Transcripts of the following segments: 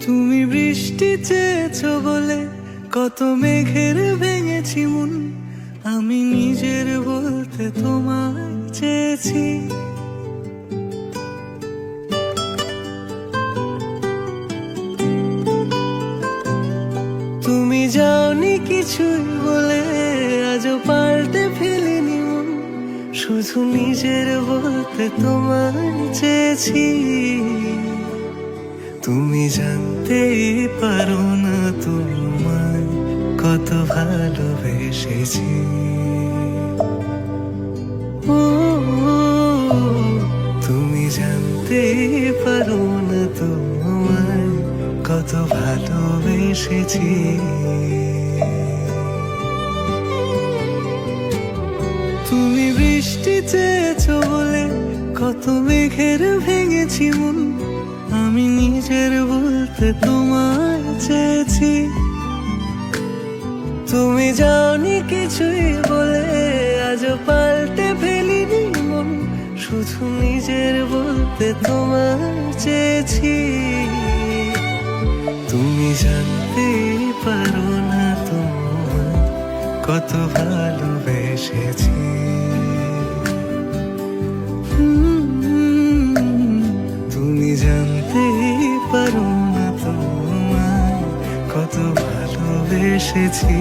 তুমি বৃষ্টি চেয়েছো বলে কত মেঘের ভেঙেছি মন, আমি নিজের বলতে তোমায় চেয়েছি। তুমি যাওনি কিছুই বলে আজও পাল্টে ফেলিনি মন, শুধু নিজের বলতে তোমায় চেয়েছি। তুমি জানতেই পারো না তোমায় কত ভালোবেসেছি। ও তুমি জানতেই পারো না তোমায় কত ভালোবেসেছি। তুমি বৃষ্টি চেয়েছো বলে কত মেঘের ভেঙেছি মন, আমি নিজের বলতে তোমায় চেয়েছি। তুমি যাওনি কিছুই বলে আজও পাল্টে ফেলিনি মন, শুধু নিজের বলতে তোমায় চেয়েছি। তুমি জানতেই পারো না তোমায় কত ভালোবেসেছি। তুমি জানতেই পারো না তোমায় কত ভালোবেসেছি।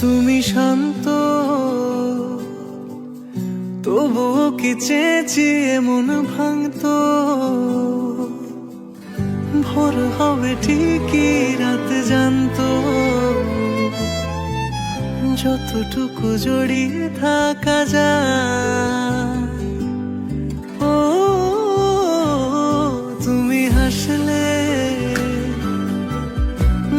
তুমি শান্ত তবুও কি চেয়েছি এমন ভাঙতো, ভোর হবে ঠিকই রাত জানতো, যতটুকু জড়িয়ে থাকা যায়। ও তুমি হাসলে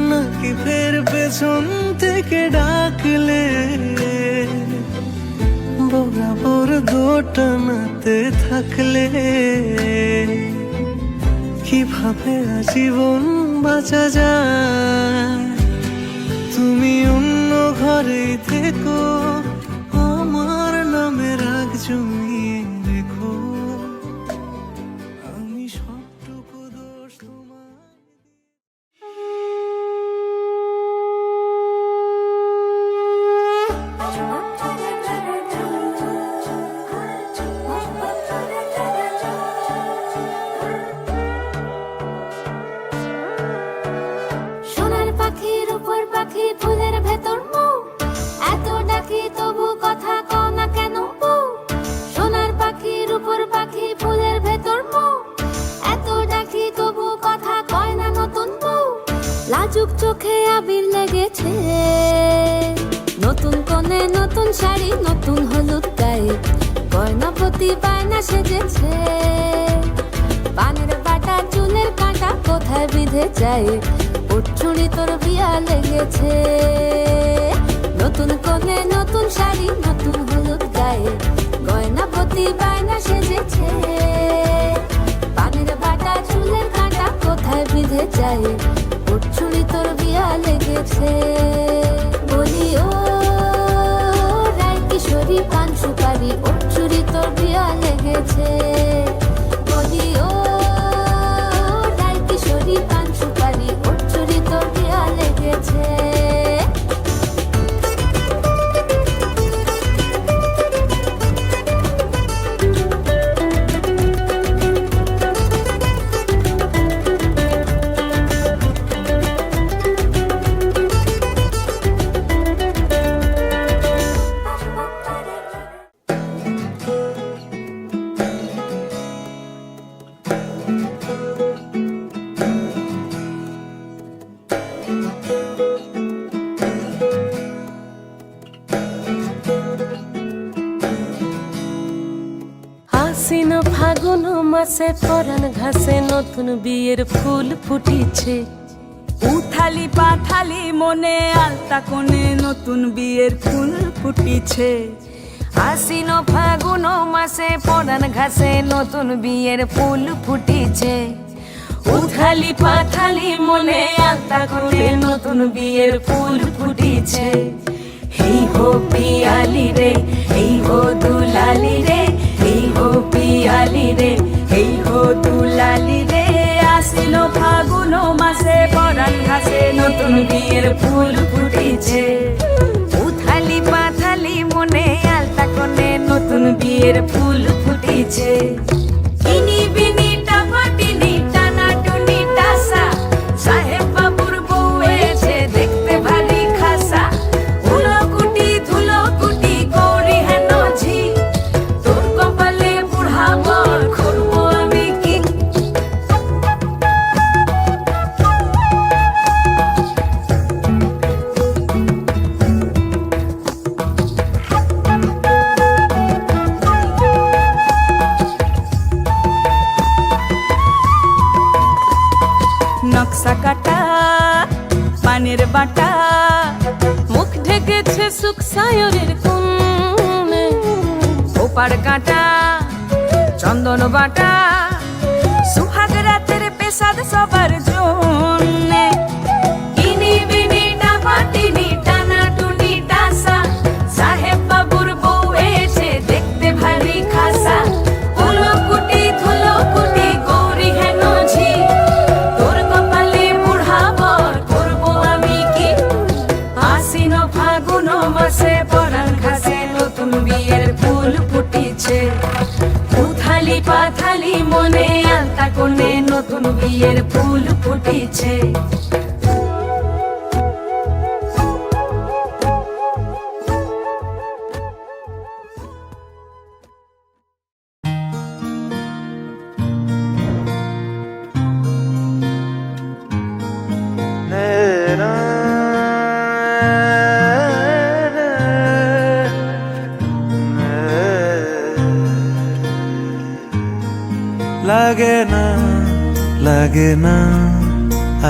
নাকি ফের পেছন থেকে ডাকলে, বরাবর দোটানাতে থাকলে কিভাবে আজীবন বাঁচা যায়। তুমি অন্য ঘরে থেকো, আমার নামে রাগ জমিয়ে রেখো, আমি সবটুকু দোষ তোমার। পাখি ফুলের ভেতর মৌ, এত ডাকি তবু কথা কও না কেন বউ। সোনার পাখির উপর পাখি ফুলের ভেতর মৌ, এত ডাকি তবু কথা কয় না নতুন বউ। লাজুক চোখে আবির লেগেছে, নতুন কোণে নতুন শাড়ি নতুন হলুদ গায়ে, গয়না প্রতি বায়না সেজেছে। পানের বাটা চুলের কাঁটা কোথায় বিঁধে যায়, উঠছুড়ি তোর বিয়া লেগেছে। নতুন কোণে নতুন শাড়ি নতুন হলুদ গায়ে, গয়না প্রতি বায়না সেজেছে। পানের বাটা চুলের কাঁটা কোথায় বিঁধে যায়, উঠছুড়ি তোর বিয়া লেগেছে। বলি ও রায় কিশোরী পান সুপারি, উঠছুড়ি তোর বিয়া লেগেছে। বলি ও রায় কিশোরী পান সুপারি, উঠছুড়ি তোর বিয়া লেগেছে। ফাগুন মাসে পরাণ ঘাসে নতুন বিয়ের ফুল ফুটিছে। উথালি পাথালি মনে আলতা কোণে নতুন বিয়ের ফুল ফুটিছে। আশ্বিন ফাগুন মাসে পরাণ ঘাসে নতুন বিয়ের ফুল ফুটিছে। উথালি পাথালি মনে আলতা কোণে নতুন বিয়ের ফুল ফুটিছে। এই হো পিয়ালি রে, এই হো দুলালি রে, এই হো পিয়ালি রে, এই হো দুলালি রে। আসিল ফাগুন মাসে পরাণ ঘাসে নতুন বিয়ের ফুল ফুটিছে। উথালি পাথালি মনে আলতা কোণে নতুন বিয়ের ফুল ফুটিছে। ইনি বিনি টাপাটিনি টানা টুনি টাসা, সাহেব বাবুর বউ এসে দেখতে ভারী খাসা। উলো কুটি ধুলো কুটি গৌরী হেন ঝি, তোর কপালে বুড়া বর করবো আমি কি। নকশা কাটা পানের বাটা, মুখ ঢেকেছে সুখ সায়রের কোণে। ওপার কাটা চন্দন বাটা, সুহাগ রাতের পেশাদ সবার জন্যে। ইনি বিনি টাপাটিনি টানা টুনি টাসা, সাহেব বাবুর বউ এসে দেখতে ভারী খাসা। উলো কুটি ধুলো কুটি গৌরী হেন ঝি, তোর কপালে বুড়া বর করবো আমি কি। আশ্বিন ফাগুন মাসে পরাণ ঘাসে নতুন বিয়ের ফুল ফুটিছে। উথালি পাথালি মনে আলতা কোণে নতুন বিয়ের ফুল ফুটিছে। লাগে না লাগে না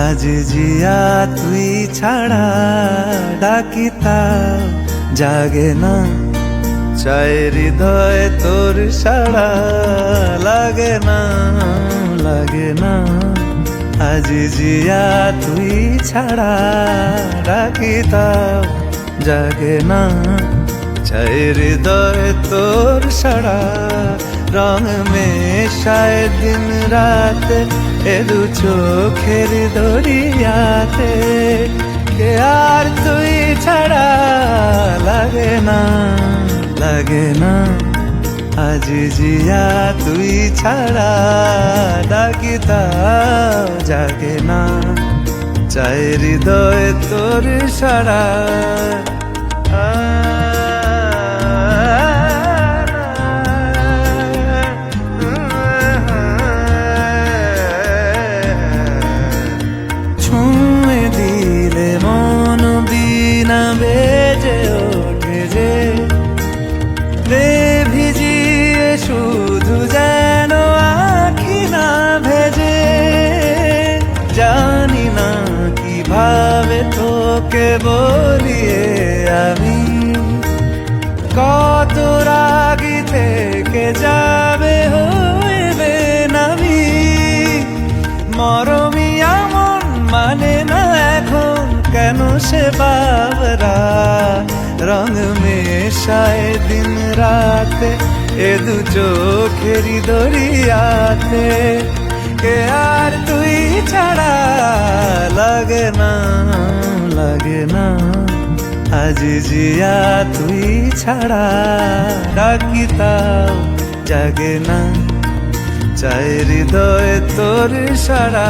আজ জিয়া তুই ছাড়া, ডাকিতা জাগে না চাই হৃদয় তোর সাড়া। লাগে না লাগে না আজ জিয়া তুই ছাড়া, ডাকিতা জাগে না চাই হৃদয় তোর সাড়া। রং মেশায় দিন রাত এ দু চোখের দরিয়াতে, কে আর তুই ছাড়া। লাগে না লাগে না আজ জিয়া তুই ছাড়া, ডাকিতা জাগে না চাই হৃদয় তোর সাড়া। ছুঁয়ে দিলে মন বিনা বেজে ওঠে যে, রে ভিজিয়ে শুধু যেন আখি না ভেজে। জানি না কিভাবে তোকে বলিয়ে আমি, কত রাগি থেকে যাবে হইবে নামি। মরমি আমন মানে না এখন কেন সে বাবরা, রং মেশায় দিন রাতে এ দু চোখেরি দরিয়াতে, কে আর তুই ছাড়া। লাগে না লাগে না আজ জিয়া তুই ছাড়া, ডাকিতাও জাগে না চাই হৃদয় তোর সাড়া।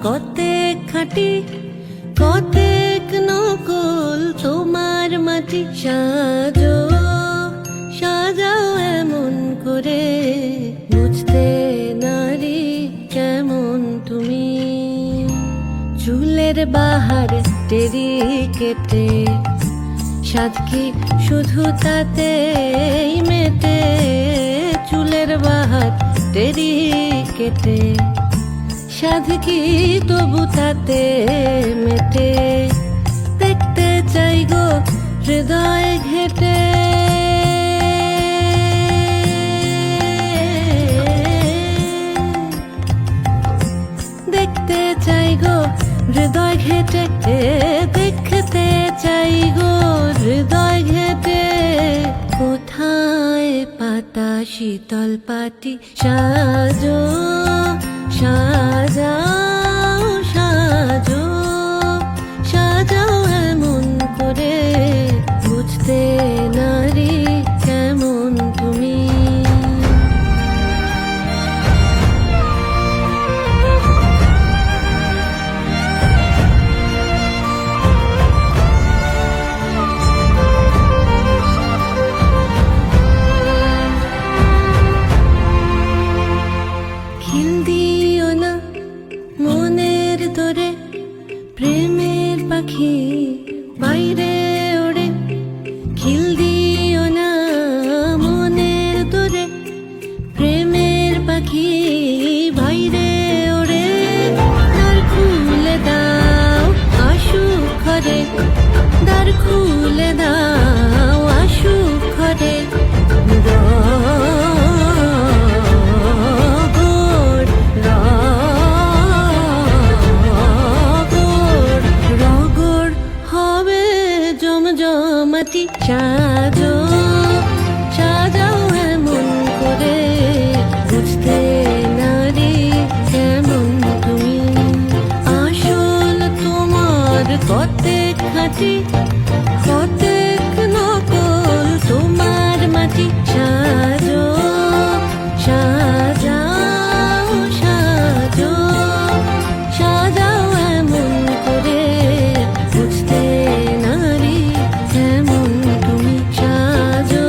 কতেক খাঁটি কতেক নকল তোমার মাটি সাজো সাজাও এমন করে বুঝতে নারী কেমন তুমি চুলের বাহার টেরি কেটে সাদ কি শুধু তাতেই মেটে চুলের বাহার টেরি কেটে সাদ কি তবু তাতে মেটে দেখতে চাই গো হৃদয় ঘেটে দেখতে চাই গো হৃদয় ঘেটে দেখতে চাই গো হৃদয় ঘেটে কোথায় পাতা শীতল পাটি সাজো সাজাও সাজো সাজাও এমন করে বুঝতে নারী কেমন তুমি খিল দিও না মনের তোরে প্রেমের পাখি বাইরে ওড়ে খিল দিও না মনের তোরে প্রেমের পাখি বাইরে ওড়ে দ্বার খুলে দাও আসু ঘরে দ্বার খুলে দাও আসু ঘরে জমজমাটি সাজো সাজাও এমন করে বুঝতে নারী কেমন তুমি আসল তোমার কতেক খাঁটি কতেক নকল তোমার মাটি সাজো সাজাও সাজো সাজাও এমন করে বুঝতে নারী কেমন তুমি সাজো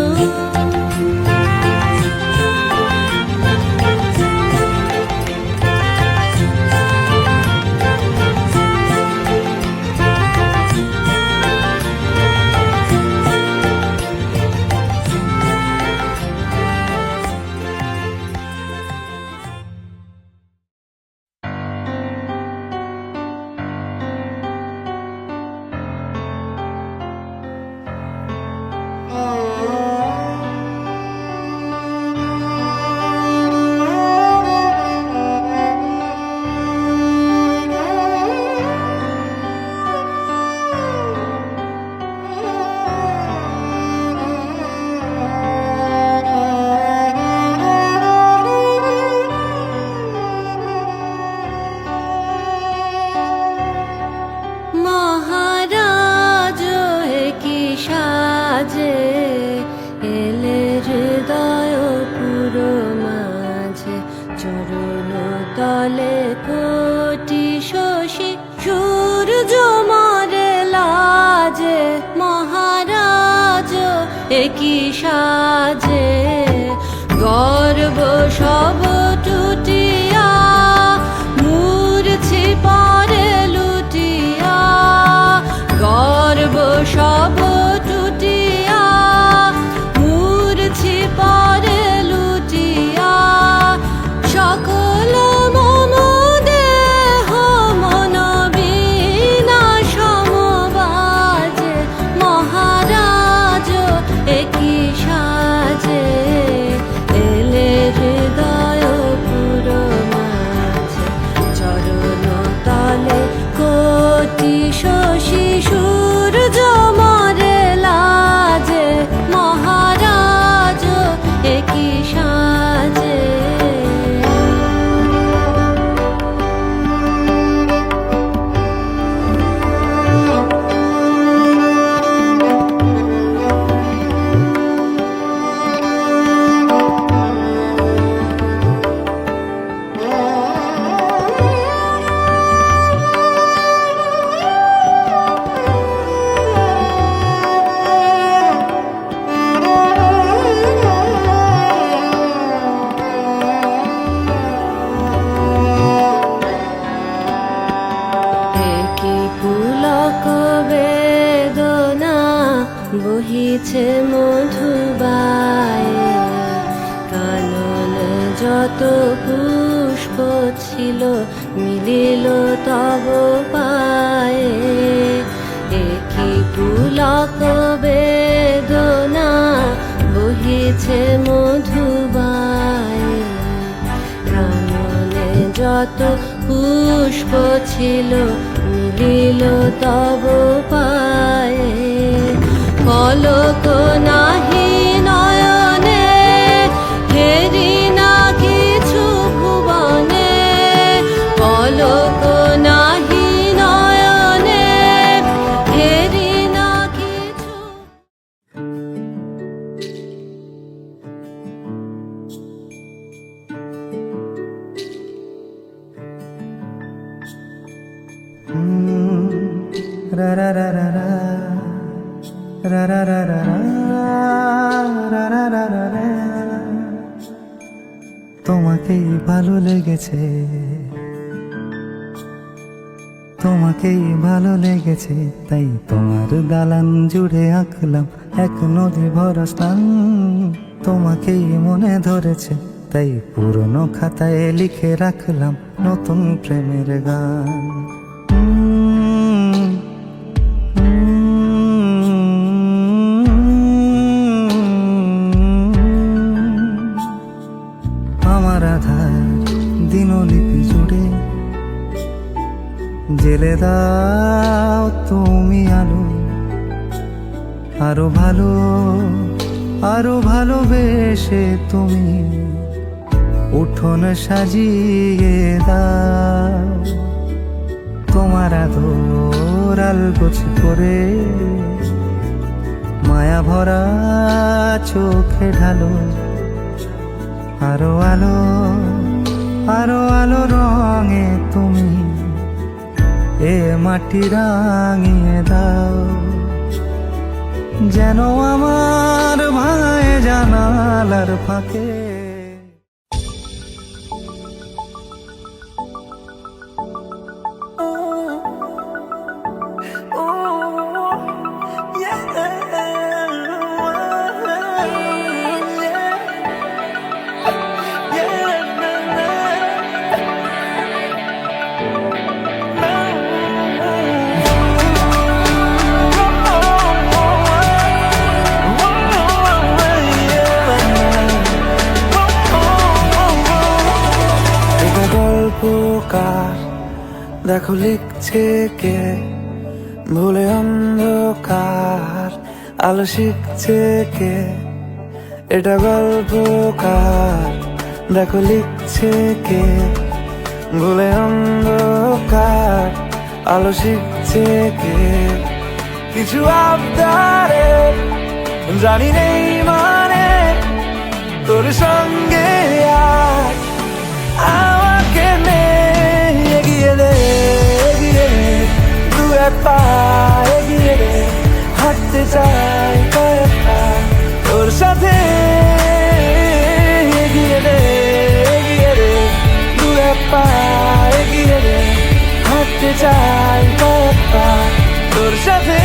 মহারাজ কি সাজে এলে হৃদয় পুরো মাঝে চরণ তলে কোটি শশী সূর্য মরে লাজে মহারাজ কি সাজে গর্ব সব টুটিয়া মূর্ছি পরে লুটিয়া গর্ব সব টুটিয়া মূর্ছি পরে লুটিয়া সকল মম দেহ মন বিনা সমবাজে মহারাজ একই সাজে এলে হৃদয় পুরো মাঝে চরণ তলে কোটি শশী সূর্য মরে লাজে মহারাজ একই সাজে কি পুলক বেদনা বহিছে মধুবায়ে, কানন যত পুষ্প ছিল মিলিল তব পায়ে। কি পুলক বেদনা বহিছে মধুবায়ে, কাননে যত পুষ্প ছিল মিলিল তব পায়ে। পলক নাহি নয়নে হেরি না কিছু ভুবনে, পলক নাহি নয়নে হেরি না কিছু। রা রা রা রা রা রা রা রা রা রা রা রা রা রা। তোমাকেই ভালো লেগেছে, তোমাকেই ভালো লেগেছে, তাই তোমার দালান জুড়ে আঁকলাম এক নদী ভরা স্থান। তোমাকেই মনে ধরেছে, তাই পুরনো খাতায় লিখে রাখলাম নতুন প্রেমের গান। আমার আধার দিনলিপি জুড়ে জেলে দাও তুমি আলো, আরো ভালো আরো ভালোবেসে তুমি উঠোন সাজিয়ে দাও। তোমার আদর আলগোছ করে মায়া ভরা চোখে ঢালো, আরো আলো আরো আলো রঙে তুমি এ মাটি রাঙিয়ে দাও। যেন আমার ভাঙায় জানালার ফাঁকে দেখো লিখছে কে, ভুলে অন্ধকার আলো শিখছে কে। এটা গল্পকার, দেখো লিখছে কে, ভুলে অন্ধকার আলো শিখছে কে। কিছু আবদারে জানি নেই মানে তোর সঙ্গে আজ আমাকে নে এগিয়ে দে, এগিয়ে দে দু এক পা এগিয়ে দে, হাঁটতে চাই কয়েক পা তোর সাথে। এগিয়ে দে, এগিয়ে দে দু এক পা এগিয়ে দে, হাঁটতে চাই কয়েক পা তোর সাথে।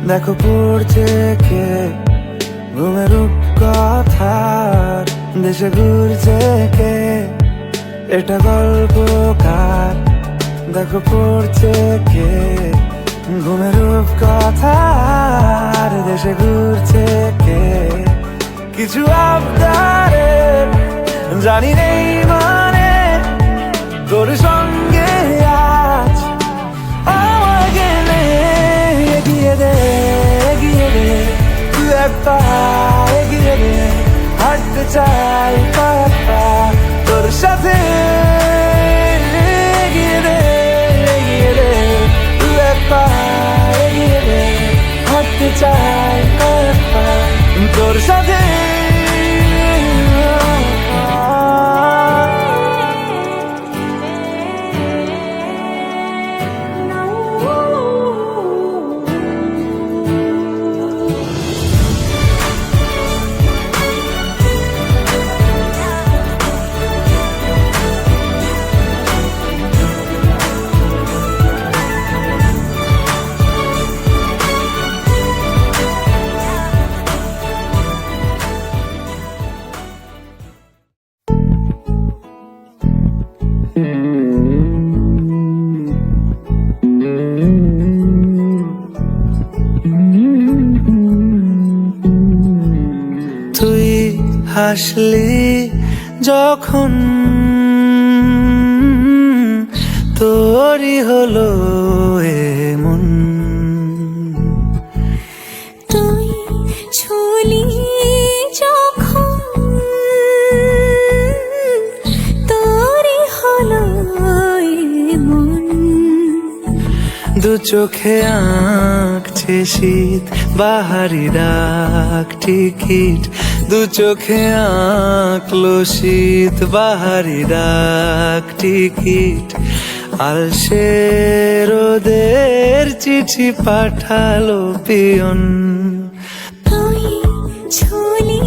দেখো পড়ছে কে, ঘুমের কথার দেশে ঘুরছে কে। এটা গল্পকার, দেখো পড়ছে কে, ঘুমের কথার দেশে ঘুরছে কে। কিছু আবদারে জানি নেই মানে তোর সঙ্গে আজ আমাকে নে এগিয়ে দে, এগিয়ে দে দু এক পা এগিয়ে দে, হাঁটতে চাই কয়েক পা তোর সাথে। এগিয়ে দে, এগিয়ে দে দু এক পা এগিয়ে দে, হাঁটতে চাই তোর সাথে তুই হাসলি যখন তোরই হলো এমন, তুই ছুলি যখন তোরই হলো মন। দু চোখে আঁকছে শীত বাহারি ডাক টিকিট, দু চোখে আঁকলো শীত বাহারি ডাক টিকিট, আলসে রোদের চিঠি পাঠালো পিয়ন। তুই ছুলি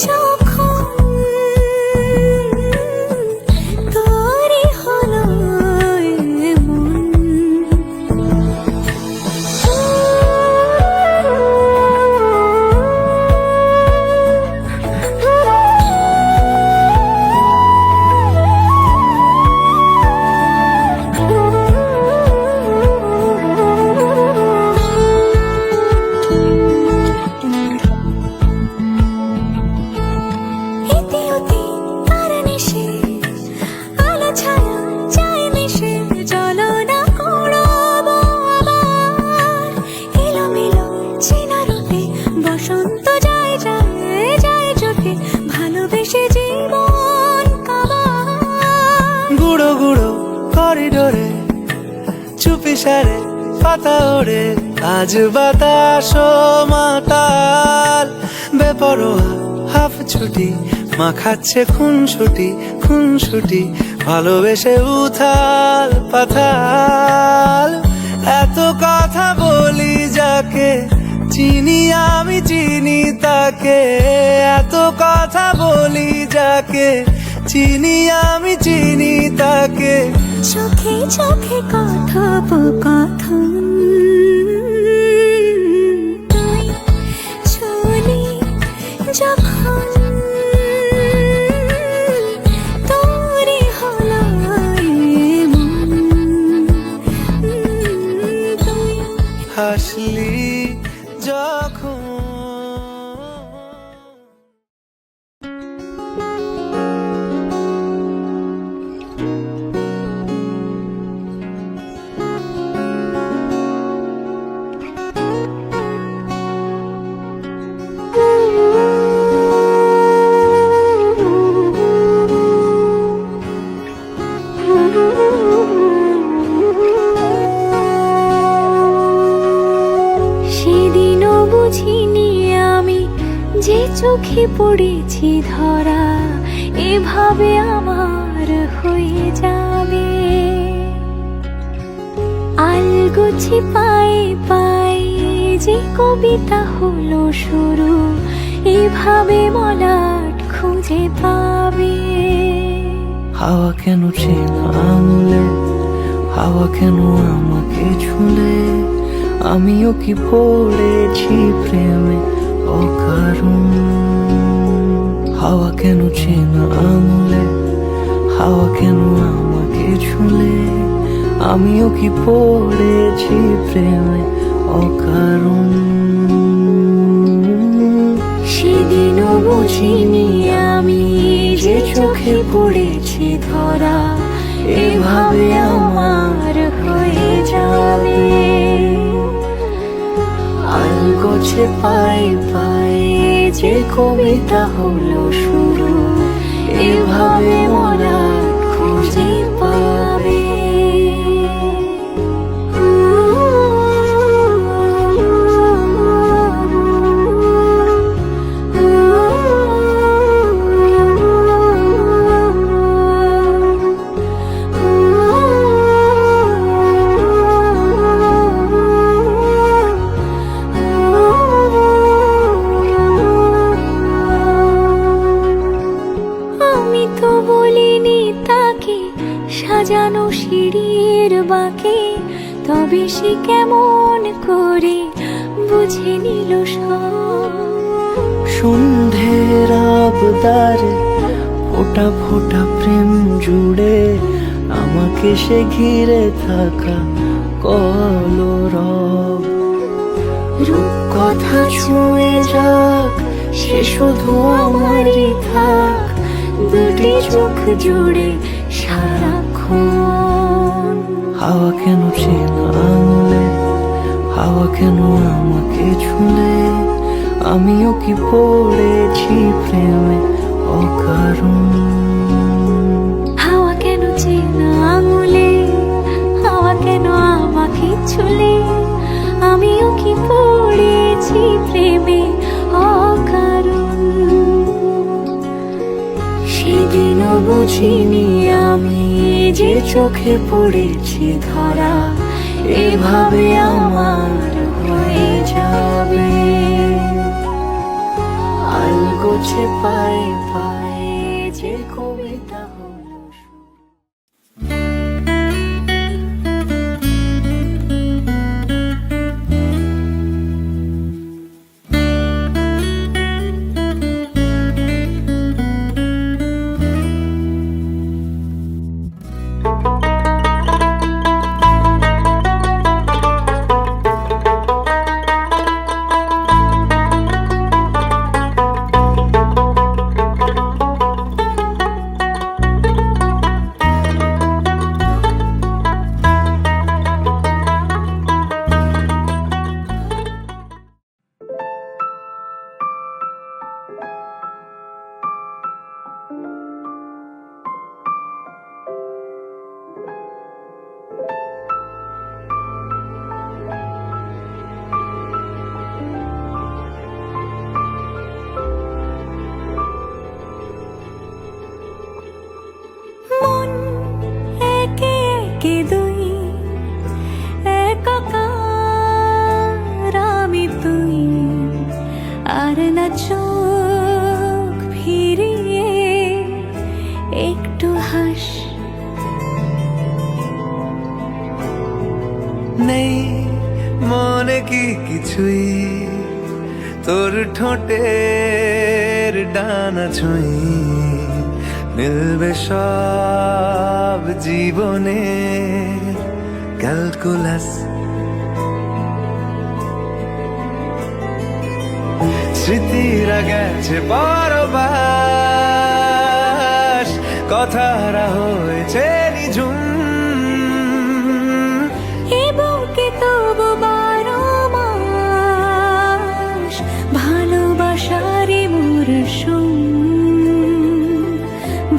যখন তোরই হলো মন। বসন্ত যায় যায় যায় চোখে ভালোবেসে জীবন কাবার। গুঁড়ো গুঁড়ো করিডোরে চুপি সারে পাতা ওড়ে, আজ বাতাস মাতাল বেপরোয়া হাফ ছুটি, মাখাচ্ছে খুনসুটি খুনসুটি, ভালোবেসে উথাল পাথাল। এত কথা বলি যাকে চিনি আমি চিনি তাকে, এত কথা বলি যাকে চিনি আমি চিনি তাকে। চোখে চোখে কথোপকথন, তুই ছুলি যখন তোরই হলো মন। তুই হাসলি যখন সেদিনও বুঝিনি আমি যে চোখে পড়েছি ধরা এভাবে আমার হয়ে যাবে। আলগোছে পায়ে পায়ে যে কবিতা হলো শুরু এভাবে মলাট খুঁজে পাবে। হাওয়া কেন চেনা আঙুলে, হাওয়া কেন আমাকে ছুলে, আমিও কি পড়েছি প্রেমে অকারণ। হাওয়া কেন চেনা আঙুলে, হাওয়া কেন আমাকে ছুলে, আমিও কি পড়েছি প্রেমে অকারণ। সেদিনও বুঝিনি আমি যে চোখে পড়েছি ধরা এভাবে আমার হয়ে যাবে। আলগোছে পায়ে পায়ে যে কবিতা হলো শুরু এভাবে মরা খুঁজে পাবে। বেশি কেমন করে বুঝে নিল সব। সন্ধ্যের আবদারে ফোঁটা ফোঁটা প্রেম জুড়ে আমাকে সে ঘিরে থাকা কলরব। রূপকথা ছুঁয়ে যাক, সে শুধু আমারই থাক, দুটি চোখ জুড়ে সারাক্ষণ। হাওয়া কেন চেনা আঙুলে, হাওয়া কেন আমাকে ছুলে, আমিও কি পড়েছি প্রেমে অকারণ। হাওয়া কেন চেনা আঙুলে, হাওয়া কেন আমাকে ছুলে, আমিও কি পড়েছি প্রেমে অকারণ। সেদিনও বুঝিনি আমি যে চোখে পড়েছি ধরা, এভাবে আমার হয়ে যাবে। আলগোছে পায়ে পায়ে যে কবিতা হলো শুরু। মন একে একে দুই, একাকার আমি তুই, আর না চোখ ফিরিয়ে একটু হাস। নেই মনে কি কিছুই, তোর ঠোঁটের ডানা ছুঁই, মিলবে সব জীবনে ক্যালকুলাস। স্মৃতিরা গেছে পরবাস, কথারা হয়েছে নিঝুম। এ বুকে তবু 12 মাস ভালোবাসারই মরশুম,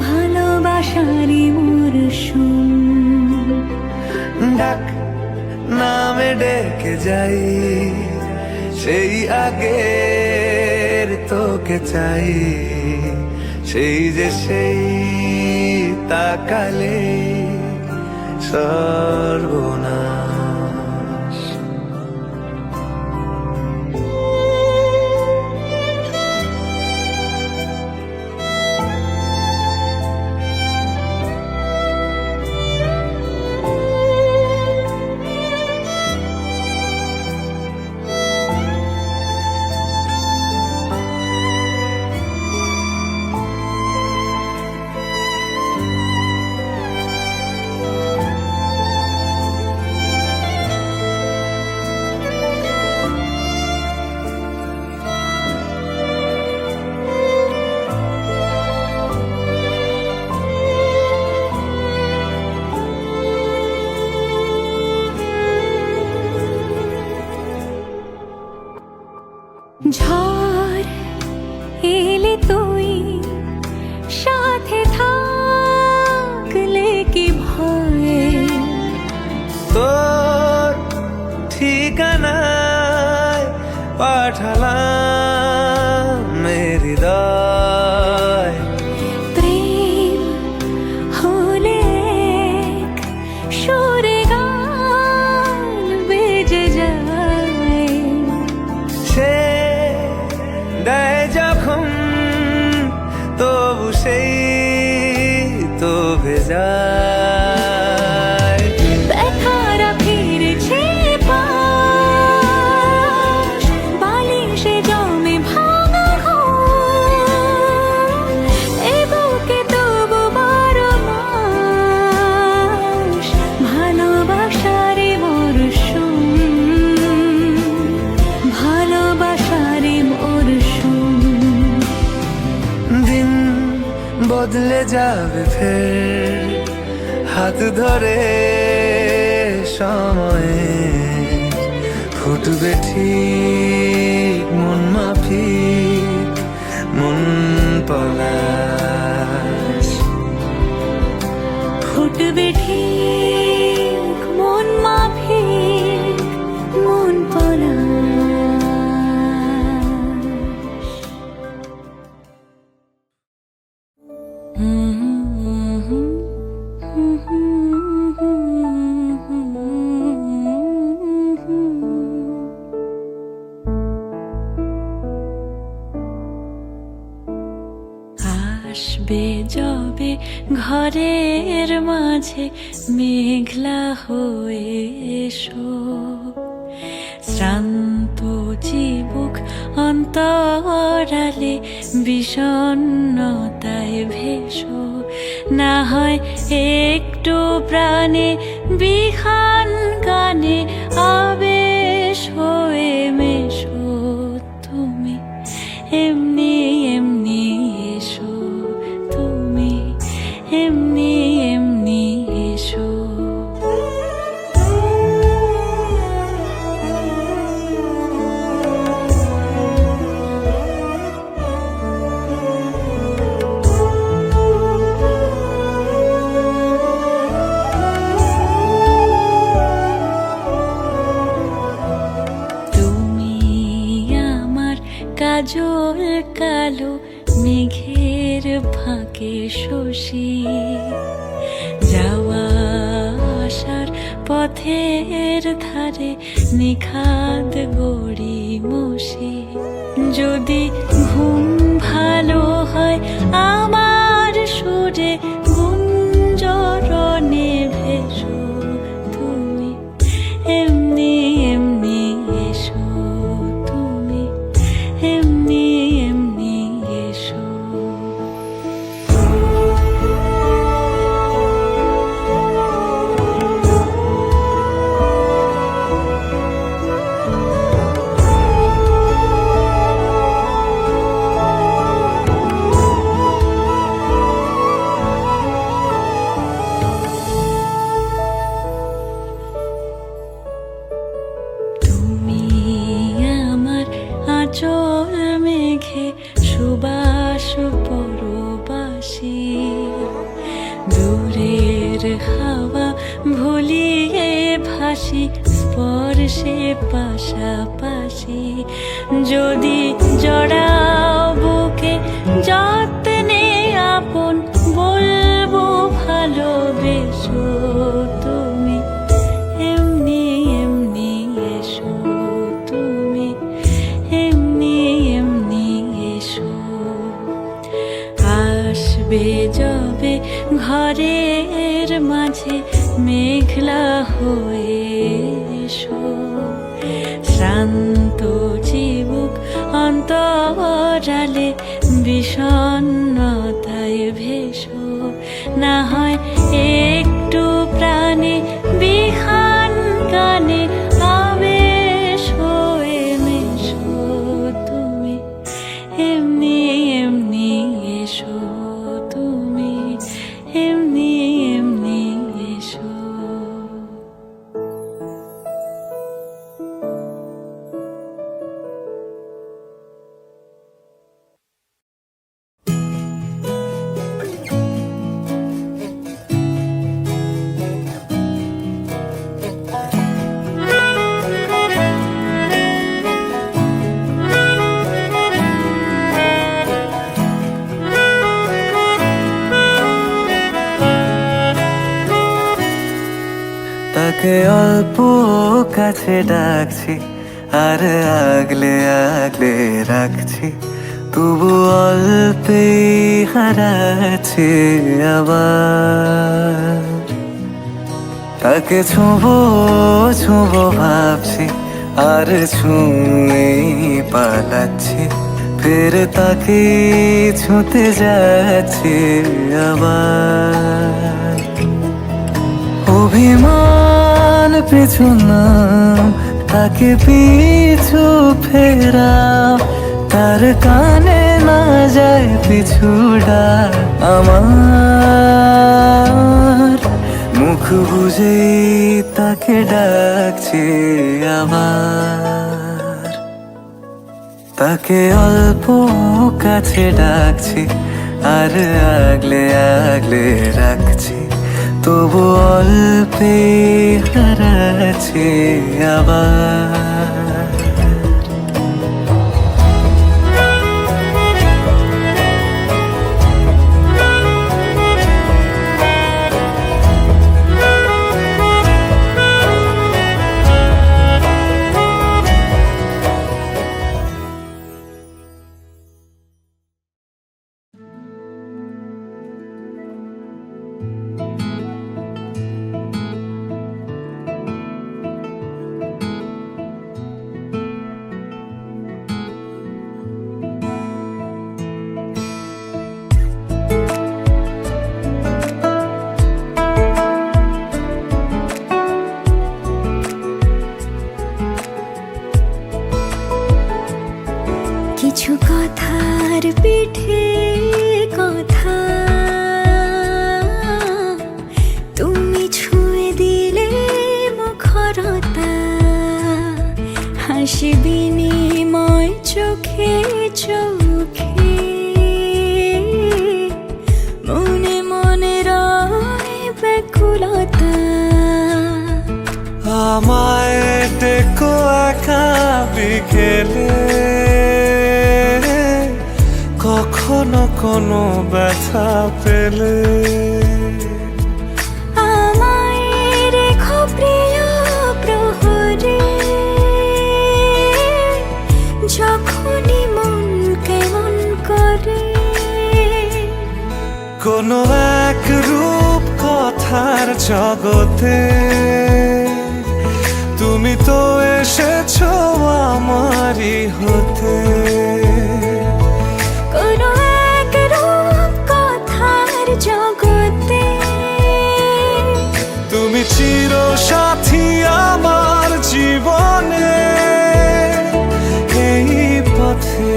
ভালোবাসারই মরশুম। ডাক নামে ডেকে যাই, সেই আগের তোকে চাই, সেই যে সেই তাকালে সর্বনাশ। ঝড় এলে তুই সাথে থাকলে কি ভয়, তোর ঠিকানায় পাঠালাম হৃদয়। প্রেম হলে এক সুরে গান বেজে যায়, সে দেয় যখন তবু সেই তো ভেজায়। ব্যথারা ফিরেছে বদলে যাবে ফের হাত ধরে সময়ে ফুটবে ঠিক মন মাফিক মন পলাশ ফুটবে ঠিক মন মাফিক মন পলাশ। আসবে যবে ঘরের মাঝে মেঘলা হয়ে এসো, শ্রান্ত চিবুক অন্তরালে বিষণ্ণতায় ভেসো, না হয় একটু প্রাণে বিহান গানে আবেশ হয়ে মেশো, তুমি এমনি এমনি এসো, তুমি এমনি এমনি এসো। কাজল কালো মেঘের ফাঁকে শশী, যাওয়া আসার পথের ধারে নিখাদ গড়ি মশি। যদি ঘুম ভালো হয় আমার সুরে গুঞ্জরণে ভেসো, তুমি এমনি এমনি এসো, তুমি এমনি এমনি এসো। তুমি আমার আঁচল মেঘে সুবাস পরবাসী, দূরের হাওয়া ভুলিয়ে ভাসি স্পর্শে পাশাপাশি। যদি জড়াও বুকে যত্নে আপন বলবো ভালোবেসো, তুমি এমনি এমনি এসো, তুমি এমনি এমনি এসো। আসবে যবে ঘরের মাঝে মেঘলা হয়ে এসো, শ্রান্ত চিবুক অন্তরালে বিষণ্ণতায় ভেসো, না হয় একটু প্রাণে বিহান গানে আবেশ হয়ে মেশো, তুমি এমনি এমনি এসো, তুমি এমনি এমনি এসো। তাকে অল্প কাছে ডাকছি আর আগলে আগলে রাখছি, তবু অল্পেই হারাচ্ছি আবার। তাকে ছোঁবো ছোঁবো ভাবছি আর ছুঁয়ে পালাচ্ছি, ফের তাকে ছুঁতে যাচ্ছি আবার। অভিমান পিছু নাম, তাকে পিছু ফেরাও, তার কানে শোনা যায় পিছু ডাক আমার, মুখ বুঝেই তাকে ডাকছি আবার। তাকে অল্প কাছে ডাকছি আর আগলে আগলে রাখছি, তবু অল্পে হারাচ্ছি আবার। কিছু কথার পিঠে কথা, তুমি ছুঁয়ে দিলে মুখরতা, হাসি বিনিময় চোখে চোখে, মনে মনে রয় ব্যাকুলতা। আমায় দেখো একা বিকেলে, কখনো কোনো ব্যথা পেলে, আমায় রেখো প্রিয় প্রহরে, যখনই মন কেমন করে। কোনো এক রূপ কথার জগতে তুমি তো এসেছো আমারই হতে। কোনো এক রূপ কথার জগতে তুমি চির সাথী আমার জীবনে, এই পথে।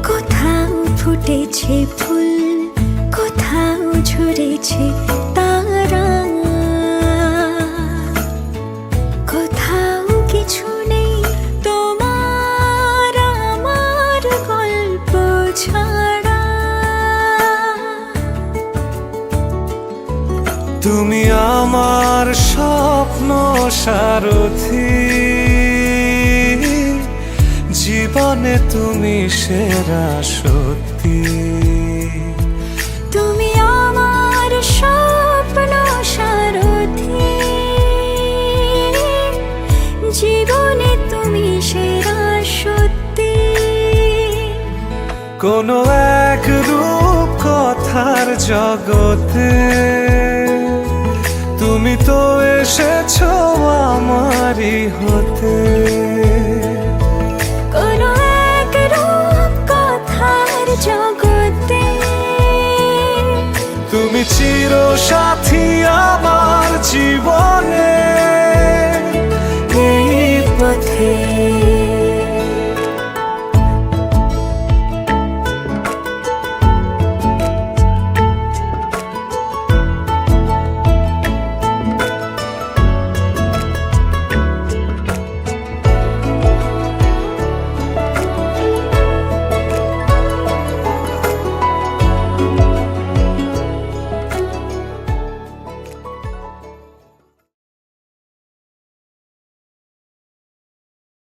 কোথাও ফুটেছে ফুল, কোথাও ঝরেছে তারা, কোথাও কিছু নেই তোমার আমার গল্প ছাড়া। তুমি আমার স্বপ্ন সারথি, জীবনে তুমি সেরা সত্যি। তুমি আমার স্বপ্ন সারথি, জীবনে তুমি সেরা সত্যি। কোনো এক রূপ কথার জগতে তুমি তো এসেছো আমারই হতে। কোনো এক রূপ কথার জগতে তুমি চির সাথী আমার জীবনে।